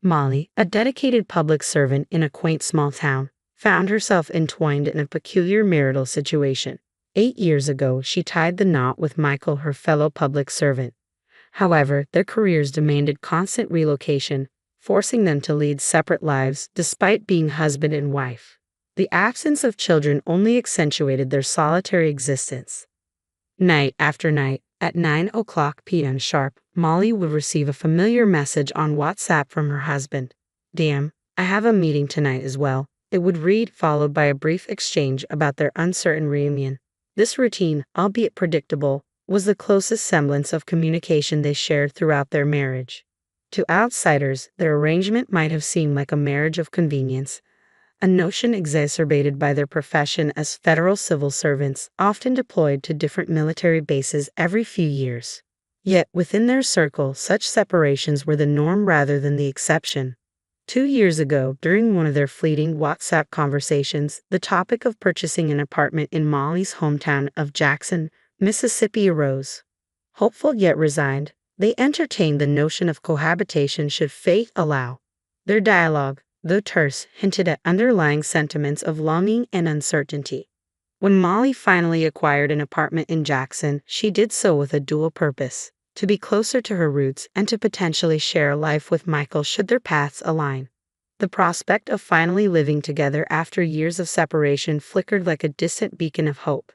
Molly, a dedicated public servant in a quaint small town, found herself entwined in a peculiar marital situation. 8 years ago, she tied the knot with Michael, her fellow public servant. However, their careers demanded constant relocation, forcing them to lead separate lives despite being husband and wife. The absence of children only accentuated their solitary existence. Night after night, at 9 p.m. sharp, Molly would receive a familiar message on WhatsApp from her husband. "Damn, I have a meeting tonight as well," it would read, followed by a brief exchange about their uncertain reunion. This routine, albeit predictable, was the closest semblance of communication they shared throughout their marriage. To outsiders, their arrangement might have seemed like a marriage of convenience, a notion exacerbated by their profession as federal civil servants, often deployed to different military bases every few years. Yet, within their circle, such separations were the norm rather than the exception. 2 years ago, during one of their fleeting WhatsApp conversations, the topic of purchasing an apartment in Molly's hometown of Jackson, Mississippi arose. Hopeful yet resigned, they entertained the notion of cohabitation should fate allow. Their dialogue, though terse, hinted at underlying sentiments of longing and uncertainty. When Molly finally acquired an apartment in Jackson, she did so with a dual purpose: to be closer to her roots and to potentially share a life with Michael should their paths align. The prospect of finally living together after years of separation flickered like a distant beacon of hope.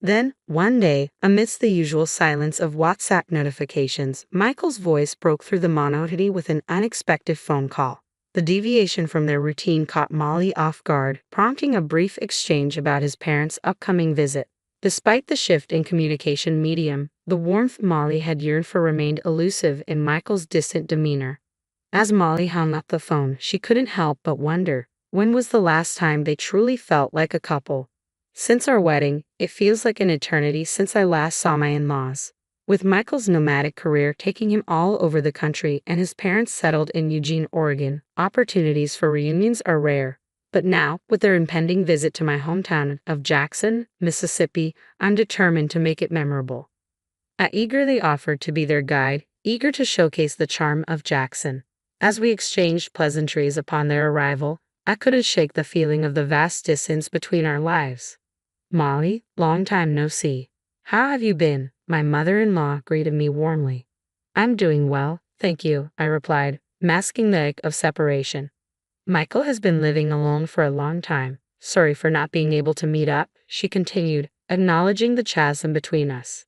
Then, one day, amidst the usual silence of WhatsApp notifications, Michael's voice broke through the monotony with an unexpected phone call. The deviation from their routine caught Molly off guard, prompting a brief exchange about his parents' upcoming visit. Despite the shift in communication medium, the warmth Molly had yearned for remained elusive in Michael's distant demeanor. As Molly hung up the phone, she couldn't help but wonder, when was the last time they truly felt like a couple? "Since our wedding, it feels like an eternity since I last saw my in-laws." With Michael's nomadic career taking him all over the country and his parents settled in Eugene, Oregon, opportunities for reunions are rare. But now, with their impending visit to my hometown of Jackson, Mississippi, I'm determined to make it memorable. I eagerly offered to be their guide, eager to showcase the charm of Jackson. As we exchanged pleasantries upon their arrival, I couldn't shake the feeling of the vast distance between our lives. "Molly, long time no see. How have you been?" my mother-in-law greeted me warmly. "I'm doing well, thank you," I replied, masking the ache of separation. "Michael has been living alone for a long time. Sorry for not being able to meet up," she continued, acknowledging the chasm between us.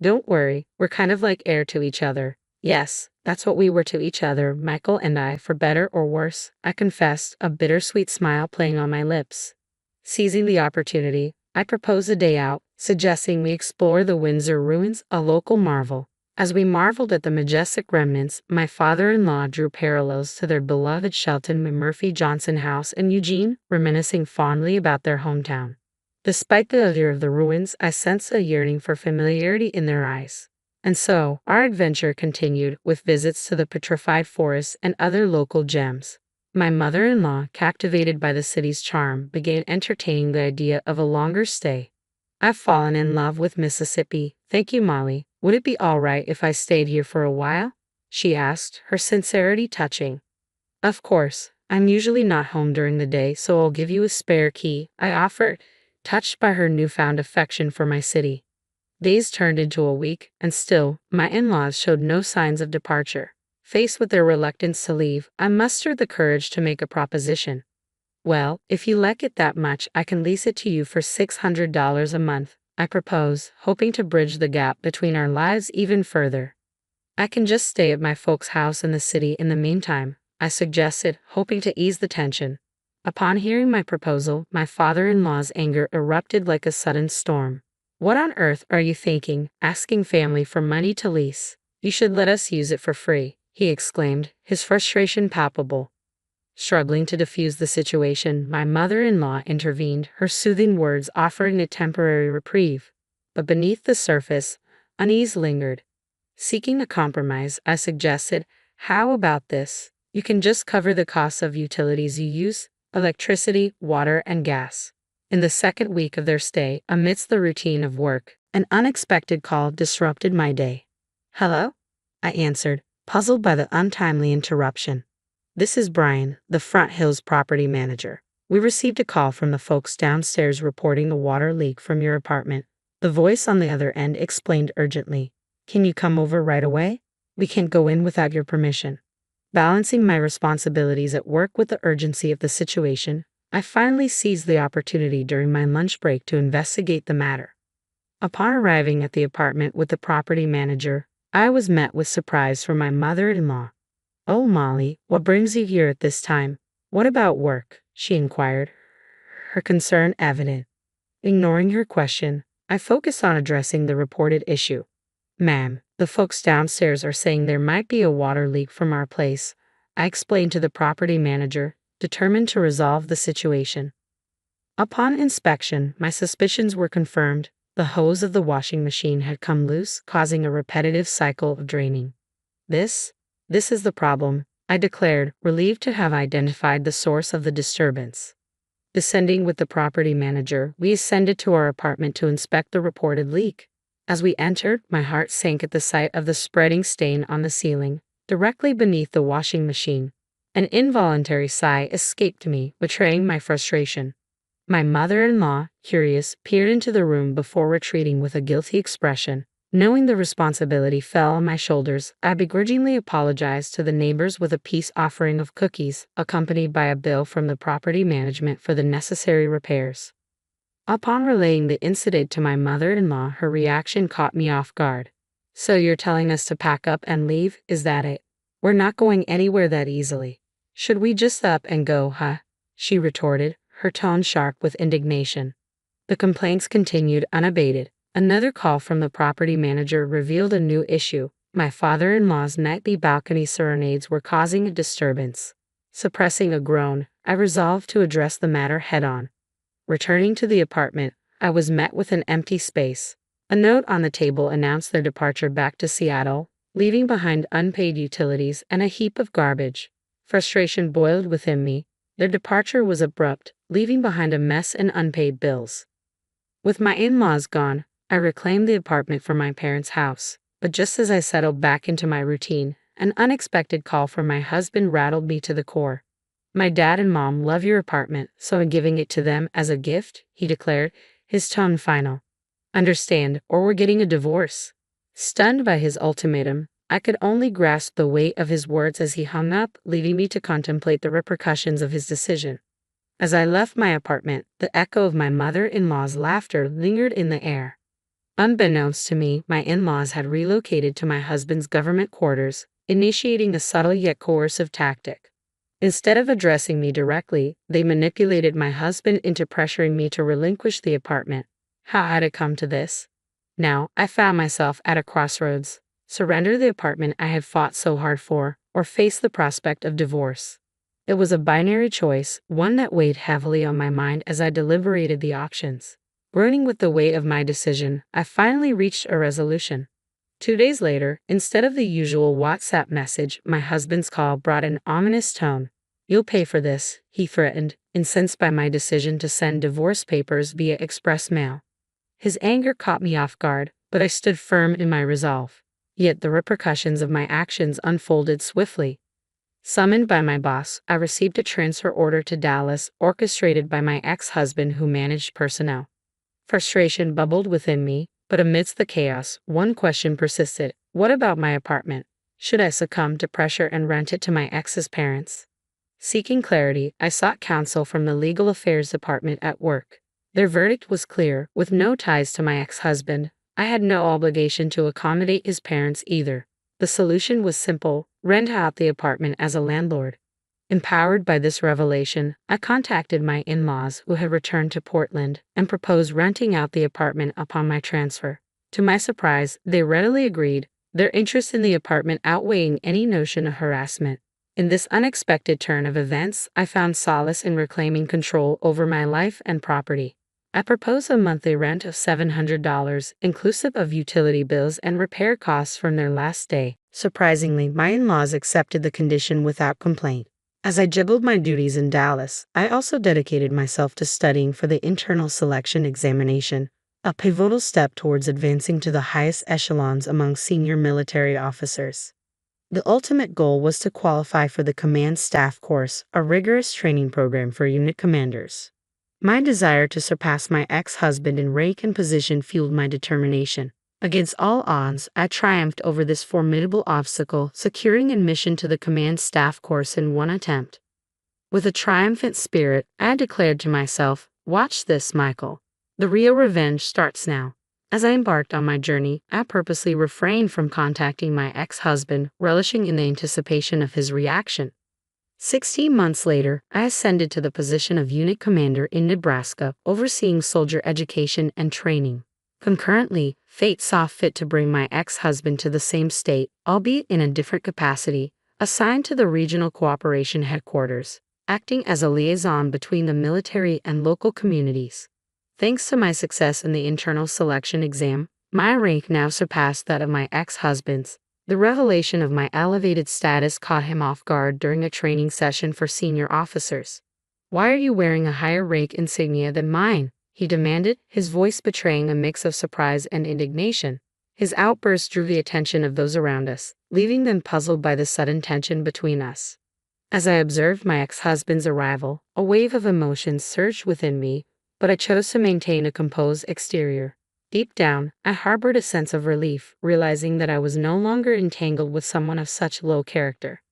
"Don't worry, we're kind of like heir to each other." "Yes, that's what we were to each other, Michael and I, for better or worse," I confessed, a bittersweet smile playing on my lips. Seizing the opportunity, I proposed a day out, suggesting we explore the Windsor ruins, a local marvel. As we marveled at the majestic remnants, my father-in-law drew parallels to their beloved Shelton Murphy Johnson house in Eugene, reminiscing fondly about their hometown. Despite the allure of the ruins, I sensed a yearning for familiarity in their eyes. And so, our adventure continued, with visits to the petrified forests and other local gems. My mother-in-law, captivated by the city's charm, began entertaining the idea of a longer stay. "I've fallen in love with Mississippi, thank you, Molly. Would it be all right if I stayed here for a while?" she asked, her sincerity touching. "Of course, I'm usually not home during the day, so I'll give you a spare key," I offered, touched by her newfound affection for my city. Days turned into a week, and still, my in-laws showed no signs of departure. Faced with their reluctance to leave, I mustered the courage to make a proposition. "Well, if you like it that much, I can lease it to you for $600 a month," I proposed, hoping to bridge the gap between our lives even further. "I can just stay at my folks' house in the city in the meantime," I suggested, hoping to ease the tension. Upon hearing my proposal, my father-in-law's anger erupted like a sudden storm. "What on earth are you thinking, asking family for money to lease? You should let us use it for free," he exclaimed, his frustration palpable. Struggling to defuse the situation, my mother-in-law intervened, her soothing words offering a temporary reprieve. But beneath the surface, unease lingered. Seeking a compromise, I suggested, "How about this? You can just cover the costs of utilities you use, electricity, water, and gas." In the second week of their stay, amidst the routine of work, an unexpected call disrupted my day. "Hello?" I answered, puzzled by the untimely interruption. This is Brian, the Front Hills property manager. We received a call from the folks downstairs reporting a water leak from your apartment. The voice on the other end explained urgently. Can you come over right away? We can't go in without your permission. Balancing my responsibilities at work with the urgency of the situation, I finally seized the opportunity during my lunch break to investigate the matter. Upon arriving at the apartment with the property manager, I was met with surprise from my mother-in-law. "Oh, Molly, what brings you here at this time? What about work?" she inquired, her concern evident. Ignoring her question, I focused on addressing the reported issue. "Ma'am, the folks downstairs are saying there might be a water leak from our place," I explained to the property manager, determined to resolve the situation. Upon inspection, my suspicions were confirmed. The hose of the washing machine had come loose, causing a repetitive cycle of draining. This is the problem," I declared, relieved to have identified the source of the disturbance. Descending with the property manager, we ascended to our apartment to inspect the reported leak. As we entered, my heart sank at the sight of the spreading stain on the ceiling, directly beneath the washing machine. An involuntary sigh escaped me, betraying my frustration. My mother-in-law, curious, peered into the room before retreating with a guilty expression. Knowing the responsibility fell on my shoulders, I begrudgingly apologized to the neighbors with a peace offering of cookies, accompanied by a bill from the property management for the necessary repairs. Upon relaying the incident to my mother-in-law, her reaction caught me off guard. "So you're telling us to pack up and leave, is that it? We're not going anywhere that easily. Should we just up and go, huh?" she retorted, her tone sharp with indignation. The complaints continued unabated. Another call from the property manager revealed a new issue. My father-in-law's nightly balcony serenades were causing a disturbance. Suppressing a groan, I resolved to address the matter head-on. Returning to the apartment, I was met with an empty space. A note on the table announced their departure back to Seattle, leaving behind unpaid utilities and a heap of garbage. Frustration boiled within me. Their departure was abrupt, leaving behind a mess and unpaid bills. With my in-laws gone, I reclaimed the apartment from my parents' house. But just as I settled back into my routine, an unexpected call from my husband rattled me to the core. "My dad and mom love your apartment, so I'm giving it to them as a gift," he declared, his tone final. "Understand, or we're getting a divorce." Stunned by his ultimatum, I could only grasp the weight of his words as he hung up, leaving me to contemplate the repercussions of his decision. As I left my apartment, the echo of my mother-in-law's laughter lingered in the air. Unbeknownst to me, my in-laws had relocated to my husband's government quarters, initiating a subtle yet coercive tactic. Instead of addressing me directly, they manipulated my husband into pressuring me to relinquish the apartment. How had it come to this? Now, I found myself at a crossroads. Surrender the apartment I had fought so hard for, or face the prospect of divorce. It was a binary choice, one that weighed heavily on my mind as I deliberated the options. Groaning with the weight of my decision, I finally reached a resolution. 2 days later, instead of the usual WhatsApp message, my husband's call brought an ominous tone. "You'll pay for this," he threatened, incensed by my decision to send divorce papers via express mail. His anger caught me off guard, but I stood firm in my resolve. Yet the repercussions of my actions unfolded swiftly. Summoned by my boss, I received a transfer order to Dallas, orchestrated by my ex-husband who managed personnel. Frustration bubbled within me, but amidst the chaos, one question persisted. What about my apartment? Should I succumb to pressure and rent it to my ex's parents? Seeking clarity, I sought counsel from the legal affairs department at work. Their verdict was clear. With no ties to my ex-husband, I had no obligation to accommodate his parents either. The solution was simple: rent out the apartment as a landlord. Empowered by this revelation, I contacted my in-laws who had returned to Portland and proposed renting out the apartment upon my transfer. To my surprise, they readily agreed, their interest in the apartment outweighing any notion of harassment. In this unexpected turn of events, I found solace in reclaiming control over my life and property. I proposed a monthly rent of $700, inclusive of utility bills and repair costs from their last stay. Surprisingly, my in-laws accepted the condition without complaint. As I juggled my duties in Dallas, I also dedicated myself to studying for the internal selection examination, a pivotal step towards advancing to the highest echelons among senior military officers. The ultimate goal was to qualify for the Command Staff Course, a rigorous training program for unit commanders. My desire to surpass my ex-husband in rank and position fueled my determination. Against all odds, I triumphed over this formidable obstacle, securing admission to the Command Staff Course in one attempt. With a triumphant spirit, I declared to myself, "Watch this, Michael. The real revenge starts now." As I embarked on my journey, I purposely refrained from contacting my ex-husband, relishing in the anticipation of his reaction. 16 months later, I ascended to the position of unit commander in Nebraska, overseeing soldier education and training. Concurrently, fate saw fit to bring my ex-husband to the same state, albeit in a different capacity, assigned to the Regional Cooperation Headquarters, acting as a liaison between the military and local communities. Thanks to my success in the internal selection exam, my rank now surpassed that of my ex-husband's. The revelation of my elevated status caught him off guard during a training session for senior officers. "Why are you wearing a higher rank insignia than mine?" he demanded, his voice betraying a mix of surprise and indignation. His outburst drew the attention of those around us, leaving them puzzled by the sudden tension between us. As I observed my ex-husband's arrival, a wave of emotions surged within me, but I chose to maintain a composed exterior. Deep down, I harbored a sense of relief, realizing that I was no longer entangled with someone of such low character.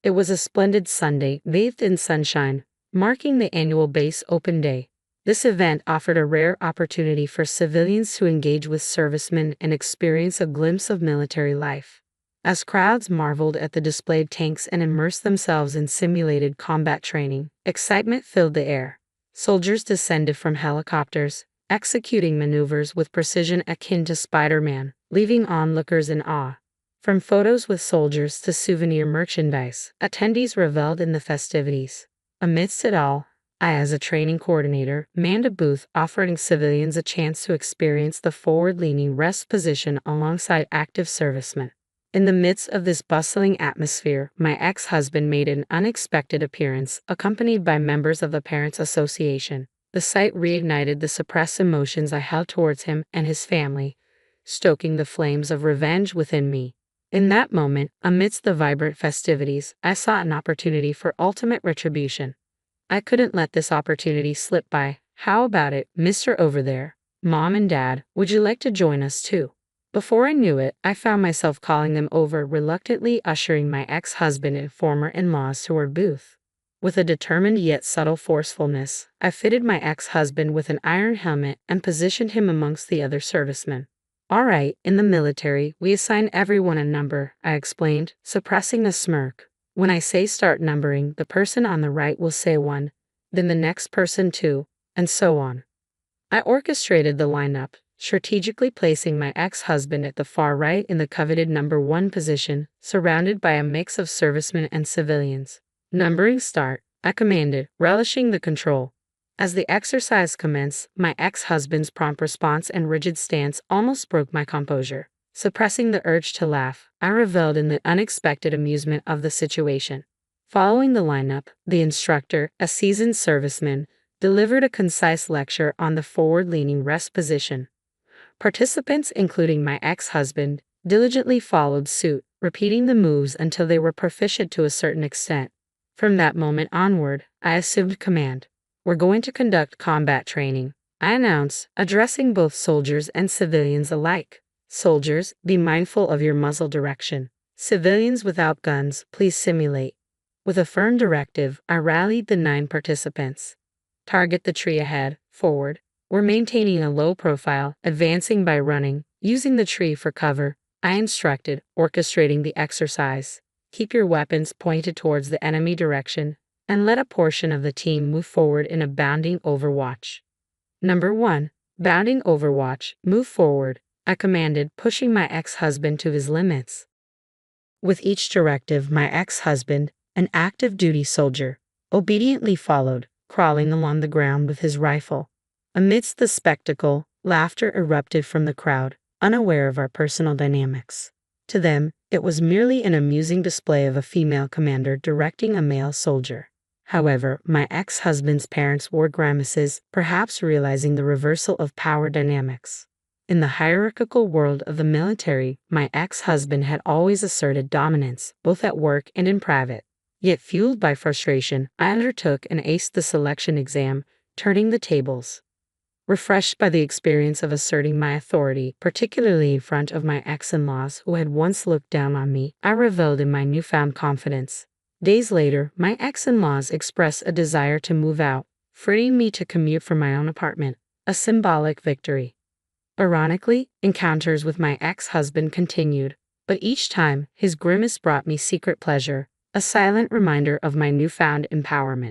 It was a splendid Sunday, bathed in sunshine, marking the annual Base Open Day. This event offered a rare opportunity for civilians to engage with servicemen and experience a glimpse of military life. As crowds marveled at the displayed tanks and immersed themselves in simulated combat training, excitement filled the air. Soldiers descended from helicopters, executing maneuvers with precision akin to Spider-Man, leaving onlookers in awe. From photos with soldiers to souvenir merchandise, attendees reveled in the festivities. Amidst it all, I, as a training coordinator, manned a booth offering civilians a chance to experience the forward-leaning rest position alongside active servicemen. In the midst of this bustling atmosphere, my ex-husband made an unexpected appearance, accompanied by members of the Parents Association. The sight reignited the suppressed emotions I held towards him and his family, stoking the flames of revenge within me. In that moment, amidst the vibrant festivities, I saw an opportunity for ultimate retribution. I couldn't let this opportunity slip by. "How about it, Mr. Over there? Mom and Dad, would you like to join us too?" Before I knew it, I found myself calling them over, reluctantly ushering my ex-husband and former in-laws to our booth. With a determined yet subtle forcefulness, I fitted my ex-husband with an iron helmet and positioned him amongst the other servicemen. "All right, in the military, we assign everyone a number," I explained, suppressing a smirk. "When I say start numbering, the person on the right will say 1, then the next person 2, and so on." I orchestrated the lineup, strategically placing my ex-husband at the far right in the coveted number 1 position, surrounded by a mix of servicemen and civilians. "Numbering start," I commanded, relishing the control. As the exercise commenced, my ex-husband's prompt response and rigid stance almost broke my composure. Suppressing the urge to laugh, I reveled in the unexpected amusement of the situation. Following the lineup, the instructor, a seasoned serviceman, delivered a concise lecture on the forward-leaning rest position. Participants, including my ex-husband, diligently followed suit, repeating the moves until they were proficient to a certain extent. From that moment onward, I assumed command. "We're going to conduct combat training," I announced, addressing both soldiers and civilians alike. "Soldiers, be mindful of your muzzle direction. Civilians without guns, please simulate." With a firm directive, I rallied the 9 participants. "Target the tree ahead, forward." We're maintaining a low profile, advancing by running, using the tree for cover, I instructed, orchestrating the exercise. "Keep your weapons pointed towards the enemy direction, and let a portion of the team move forward in a bounding overwatch." Number 1. Bounding overwatch, move forward, I commanded, pushing my ex-husband to his limits. With each directive, my ex-husband, an active duty soldier, obediently followed, crawling along the ground with his rifle. Amidst the spectacle, laughter erupted from the crowd, unaware of our personal dynamics. To them, it was merely an amusing display of a female commander directing a male soldier. However, my ex-husband's parents wore grimaces, perhaps realizing the reversal of power dynamics. In the hierarchical world of the military, my ex-husband had always asserted dominance, both at work and in private. Yet fueled by frustration, I undertook and aced the selection exam, turning the tables. Refreshed by the experience of asserting my authority, particularly in front of my ex-in-laws who had once looked down on me, I reveled in my newfound confidence. Days later, my ex-in-laws expressed a desire to move out, freeing me to commute from my own apartment, a symbolic victory. Ironically, encounters with my ex-husband continued, but each time his grimace brought me secret pleasure, a silent reminder of my newfound empowerment.